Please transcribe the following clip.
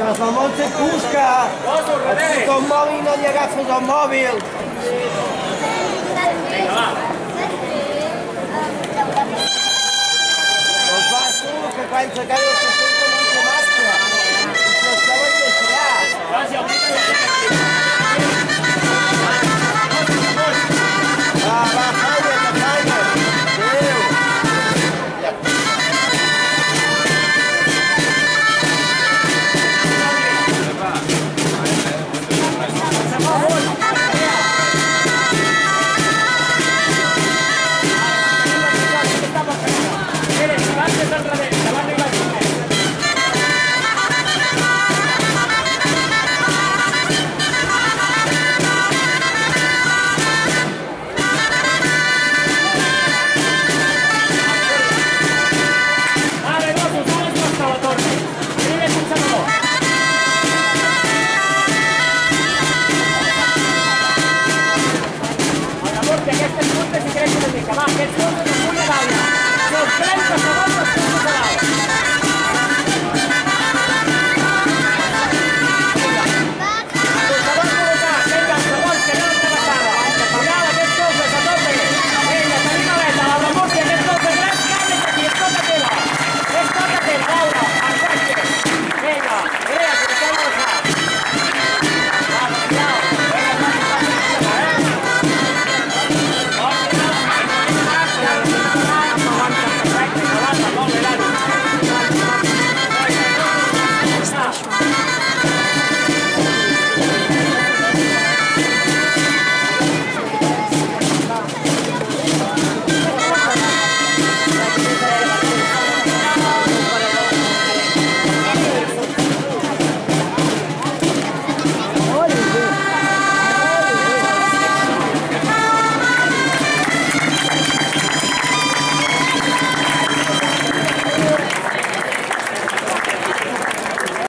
Que els mamons se busca! Et fica un mòbil i no li agafes el mòbil! Vinga, va. Doncs va, tu, que quan s'acabi el sessió no se marxa! I si els troba hi deixarà! Vagi, el pico i el Va, falla, que falla! Adéu! Aquestes puntes i creix una mica, va, aquests puntes